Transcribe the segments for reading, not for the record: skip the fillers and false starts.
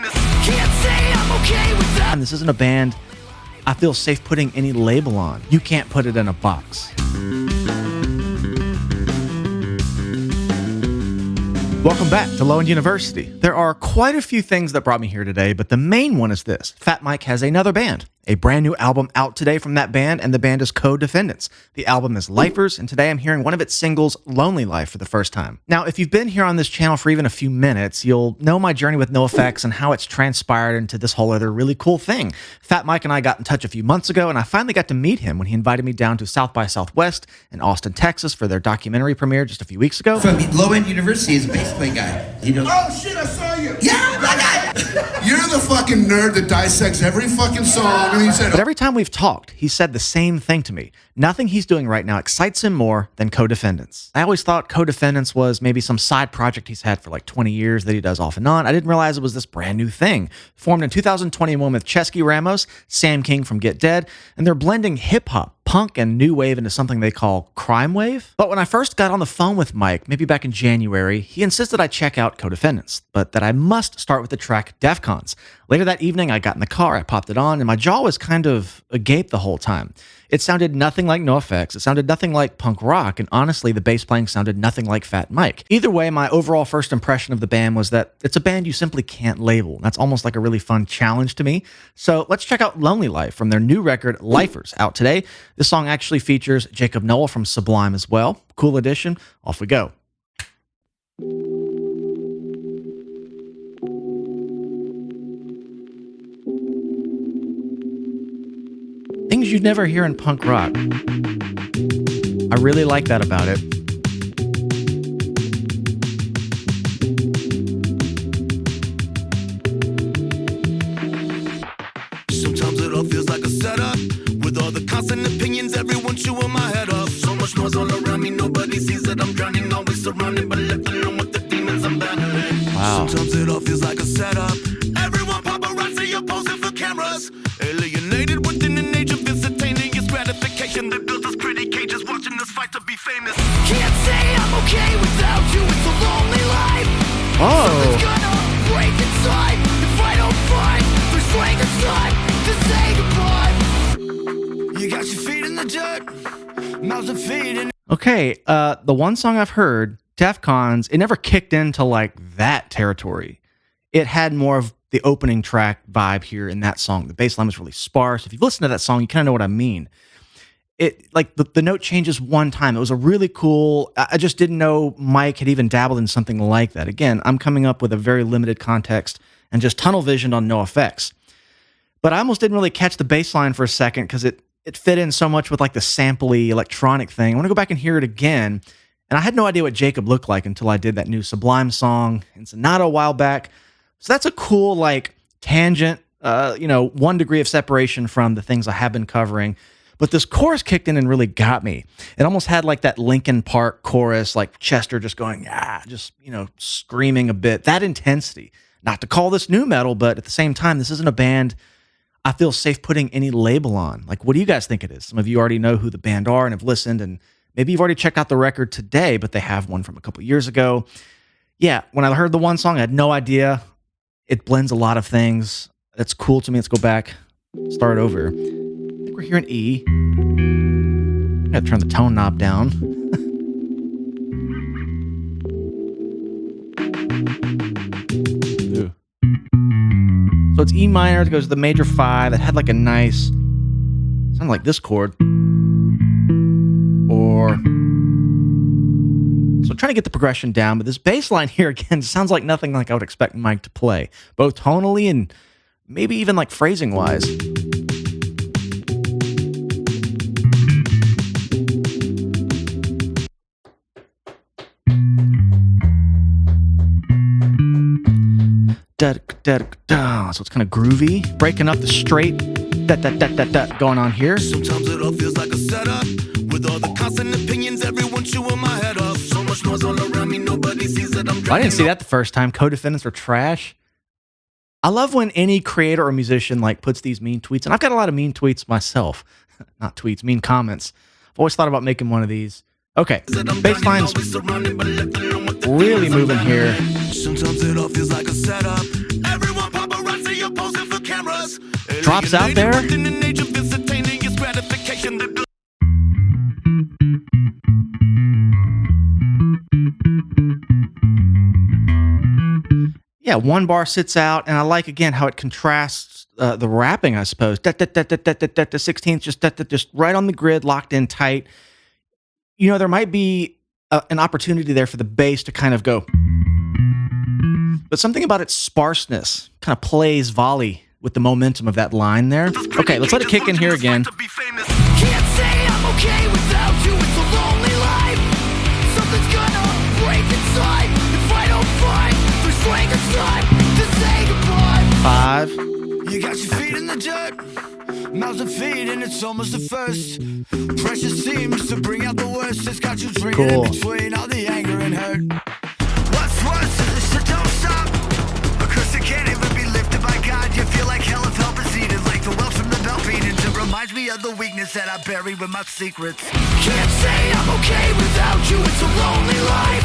famous. Can't say I'm okay with that. And this isn't a band I feel safe putting any label on. You can't put it in a box. Welcome back to Low End University. There are quite a few things that brought me here today, but the main one is this. Fat Mike has another band. A brand new album out today from that band, and the band is Codefendants. The album is Lifers, and today I'm hearing one of its singles, Lonely Life, for the first time. Now, if you've been here on this channel for even a few minutes, you'll know my journey with NoFX and how it's transpired into this whole other really cool thing. Fat Mike and I got in touch a few months ago, and I finally got to meet him when he invited me down to South by Southwest in Austin, Texas for their documentary premiere just a few weeks ago. From Low End University is a bass play guy. He knows. Oh shit, I saw you. Yeah, my guy. You're the fucking nerd that dissects every fucking song. And he said, But every time we've talked, he said the same thing to me. Nothing he's doing right now excites him more than Codefendants. I always thought Codefendants was maybe some side project he's had for like 20 years that he does off and on. I didn't realize it was this brand new thing. Formed in 2021 with Chesky Ramos, Sam King from Get Dead, and they're blending hip-hop, punk, and new wave into something they call crime wave. But when I first got on the phone with Mike, maybe back in January, he insisted I check out Codefendants, but that I must start with the track Defcons. Later that evening, I got in the car, I popped it on, and my jaw was kind of agape the whole time. It sounded nothing like NoFX, it sounded nothing like punk rock, and honestly, the bass playing sounded nothing like Fat Mike. Either way, my overall first impression of the band was that it's a band you simply can't label. That's almost like a really fun challenge to me. So let's check out Lonely Life from their new record, Lifers, out today. This song actually features Jacob Noel from Sublime as well. Cool addition. Off we go. Things you'd never hear in punk rock. I really like that about it. Sometimes it all feels like a setup. With all the constant opinions, everyone chewing my head up. So much noise all around me, nobody sees that I'm drowning. Always surrounded, but left alone with the demons I'm battling. Wow. Sometimes it all feels like a setup. Everyone paparazzi, you're posing for cameras. Alienated within an age of instantaneous gratification that builds us pretty cages, watching us fight to be famous. Can't say I'm okay without you, it's a lonely life. Oh. Something's gonna break inside if I don't find the strength inside to say goodbye. You got your feet in the dirt, mouths and feet in. Okay, the one song I've heard, Defcons, it never kicked into like that territory. It had more of the opening track vibe here in that song. The bass line was really sparse. If you've listened to that song, you kind of know what I mean. It like the note changes one time. It was a really cool. I just didn't know Mike had even dabbled in something like that. Again, I'm coming up with a very limited context and just tunnel visioned on NoFX. But I almost didn't really catch the bass line for a second because it fit in so much with like the sampley electronic thing. I want to go back and hear it again. And I had no idea what Jacob looked like until I did that new Sublime song in Sonata a while back. So that's a cool, like, tangent, 1 degree of separation from the things I have been covering. But this chorus kicked in and really got me. It almost had like that Linkin Park chorus, like Chester just going, screaming a bit. That intensity. Not to call this new metal, but at the same time, this isn't a band I feel safe putting any label on. Like, what do you guys think it is? Some of you already know who the band are and have listened, and maybe you've already checked out the record today, but they have one from a couple years ago. Yeah, when I heard the one song, I had no idea. It blends a lot of things. That's cool to me. Let's go back, start over. I think we're here in E. I gotta turn the tone knob down. Ooh. So it's E minor. It goes to the major 5. That had like a nice, sounded like this chord. Or, so I'm trying to get the progression down, but this bass line here again sounds like nothing like I would expect Mike to play, both tonally and maybe even like phrasing wise. So it's kind of groovy, breaking up the straight going on here. Sometimes it all feels like a setup. With all the constant opinions, everyone chewing my head off. So much noise all around me, nobody sees that I'm I didn't see that the first time. Codefendants are trash. I love when any creator or musician like puts these mean tweets, and I've got a lot of mean tweets myself. Not tweets, mean comments. I've always thought about making one of these. Okay, bassline's really moving here. Sometimes it all feels like a setup. Everyone drops out there. Within an age of instantaneous gratification that builds Yeah, one bar sits out, and I like again how it contrasts the rapping, I suppose. The 16th, just right on the grid, locked in tight. You know, there might be an opportunity there for the bass to kind of go, but something about its sparseness kind of plays volley with the momentum of that line there. Okay, let's let it kick in here again. Can't say I'm okay without you. It's a lonely life. Something's gonna break inside if I don't find the strength inside to say goodbye. 5. You got your feet in the dirt, mouths are feet, and it's almost the first. Pressure seems to bring out the worst. It's got you drinking Cool. in between all the anger and hurt. What's worse is this shit don't stop. Because it can't even be lifted by God. You feel like hell if help is needed, like the wells from the bell beating. It reminds me of the weakness that I bury with my secrets. Can't say I'm okay without you. It's a lonely life.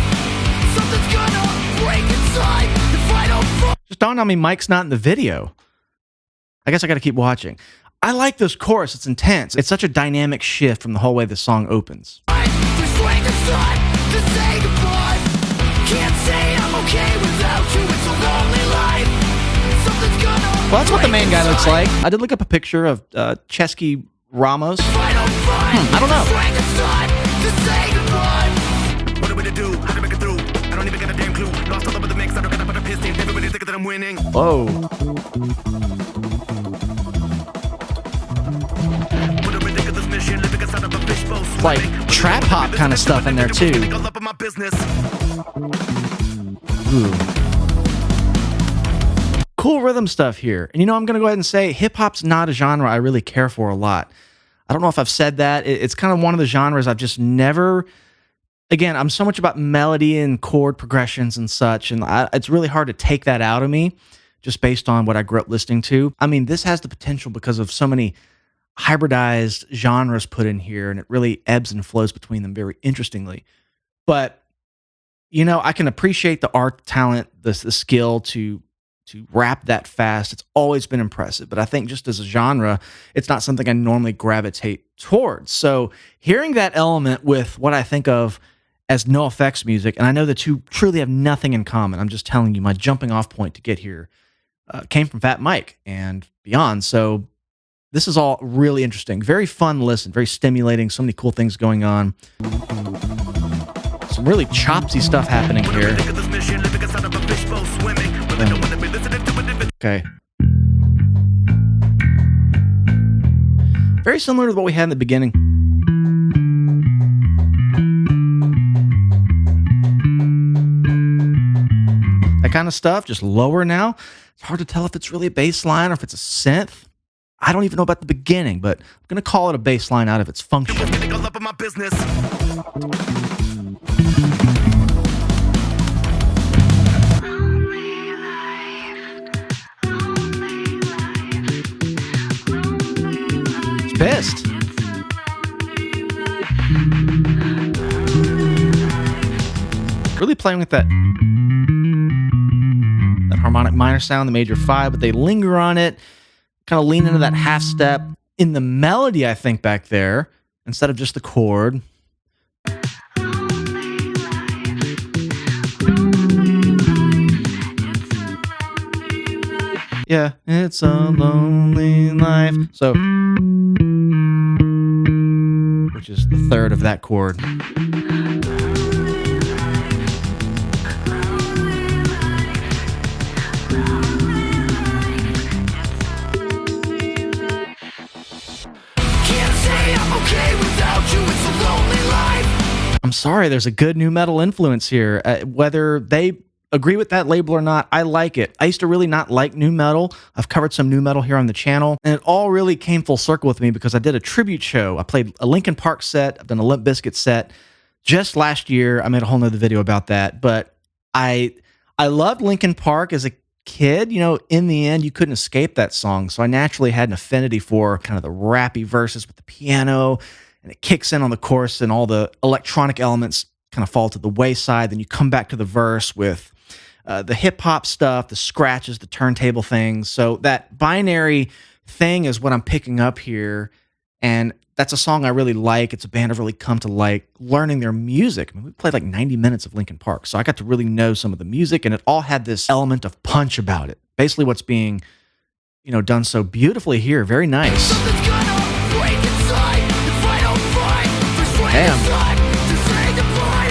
Something's gonna break inside if I don't fall. Just dawned on me, Mike's not in the video. I guess I got to keep watching. I like this chorus. It's intense. It's such a dynamic shift from the whole way the song opens. There's strength inside to say goodbye. Can't say I'm okay without you. It's a lonely life. Something's gonna. Well, that's what the main guy looks break like. I did look up a picture of Chesky Ramos. inside. If I don't find I don't know. the strength inside to say goodbye. What are we to do? How to make it through? I don't even got a damn clue. Lost all over the mix. I don't got to put a piss in. Everybody thinking that I'm winning. Whoa. What a ridiculous mission. Living inside of a fishbowl. Like trap hop kind of stuff in there too. All up in my business. Ooh. Cool rhythm stuff here. And you know, I'm going to go ahead and say hip hop's not a genre I really care for a lot. I don't know if I've said that. It's kind of one of the genres I've just never. Again, I'm so much about melody and chord progressions and such, and it's really hard to take that out of me just based on what I grew up listening to. I mean, this has the potential because of so many hybridized genres put in here, and it really ebbs and flows between them very interestingly. But, you know, I can appreciate the art, talent, the skill to rap that fast. It's always been impressive, but I think just as a genre, it's not something I normally gravitate towards. So hearing that element with what I think of as no effects music, and I know the two truly have nothing in common. I'm just telling you, my jumping off point to get here came from Fat Mike and beyond. So this is all really interesting. Very fun listen, very stimulating. So many cool things going on. Some really chopsy stuff happening here. Okay. Very similar to what we had in the beginning. That kind of stuff, just lower now. It's hard to tell if it's really a bass line or if it's a synth. I don't even know about the beginning, but I'm going to call it a bass line out of its function. It's pissed. Really playing with that harmonic minor sound, the major 5, but they linger on it, kind of lean into that half step in the melody, I think, back there, instead of just the chord. Yeah, it's a lonely life. So, which is the third of that chord. I'm sorry, there's a good new metal influence here. Whether they agree with that label or not, I like it. I used to really not like new metal. I've covered some new metal here on the channel, and it all really came full circle with me because I did a tribute show. I played a Linkin Park set. I've done a Limp Bizkit set just last year. I made a whole nother video about that, but I loved Linkin Park as a kid. You know, in the end, you couldn't escape that song, so I naturally had an affinity for kind of the rappy verses with the piano, and it kicks in on the chorus and all the electronic elements kind of fall to the wayside. Then you come back to the verse with the hip hop stuff, the scratches, the turntable things. So that binary thing is what I'm picking up here. And that's a song I really like. It's a band I've really come to like learning their music. I mean, we played like 90 minutes of Linkin Park. So I got to really know some of the music, and it all had this element of punch about it. Basically what's being, done so beautifully here. Very nice. Something's gonna break inside if I don't fight. There's flame Damn. inside to say goodbye.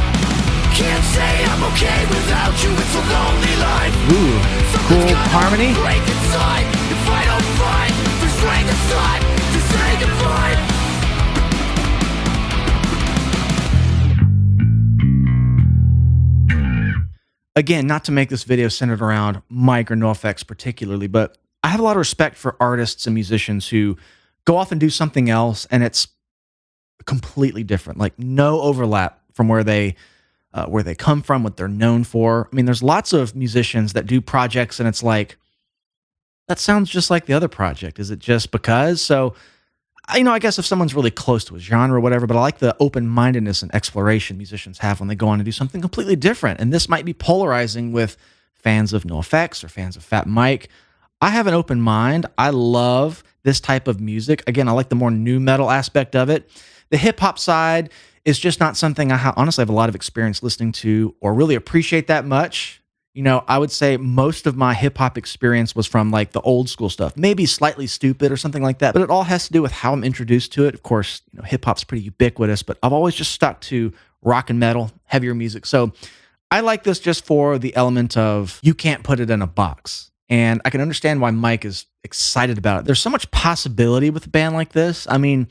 Can't say I'm okay without you. It's a lonely life. Ooh, cool Something's gonna harmony. break inside if I don't fight. There's flame inside to say goodbye. Again, not to make this video centered around Mike or NoFX particularly, but I have a lot of respect for artists and musicians who go off and do something else, and it's completely different, like no overlap from where they come from, what they're known for. I mean, there's lots of musicians that do projects, and it's like, that sounds just like the other project. Is it just because? So, I guess if someone's really close to a genre or whatever, but I like the open-mindedness and exploration musicians have when they go on to do something completely different. And this might be polarizing with fans of NoFX or fans of Fat Mike. I have an open mind. I love this type of music. Again, I like the more nu metal aspect of it. The hip-hop side is just not something I honestly have a lot of experience listening to or really appreciate that much. I would say most of my hip hop experience was from like the old school stuff, maybe Slightly Stupid or something like that. But it all has to do with how I'm introduced to it. Of course, hip hop's pretty ubiquitous, but I've always just stuck to rock and metal, heavier music. So I like this just for the element of you can't put it in a box. And I can understand why Mike is excited about it. There's so much possibility with a band like this. I mean,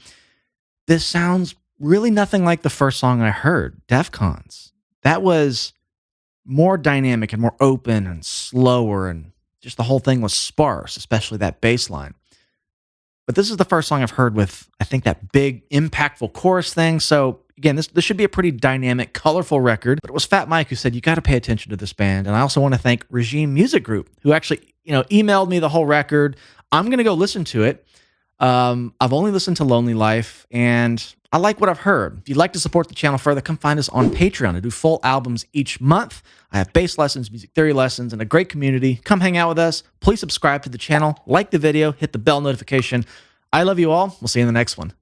this sounds really nothing like the first song I heard, Defcons. That was more dynamic and more open and slower, and just the whole thing was sparse, especially that bass line. But this is the first song I've heard with, I think, that big, impactful chorus thing. So again, this should be a pretty dynamic, colorful record. But it was Fat Mike who said, you got to pay attention to this band. And I also want to thank Regime Music Group, who actually, emailed me the whole record. I'm going to go listen to it. I've only listened to Lonely Life, and I like what I've heard. If you'd like to support the channel further, come find us on Patreon. I do full albums each month. I have bass lessons, music theory lessons, and a great community. Come hang out with us. Please subscribe to the channel, like the video, hit the bell notification. I love you all. We'll see you in the next one.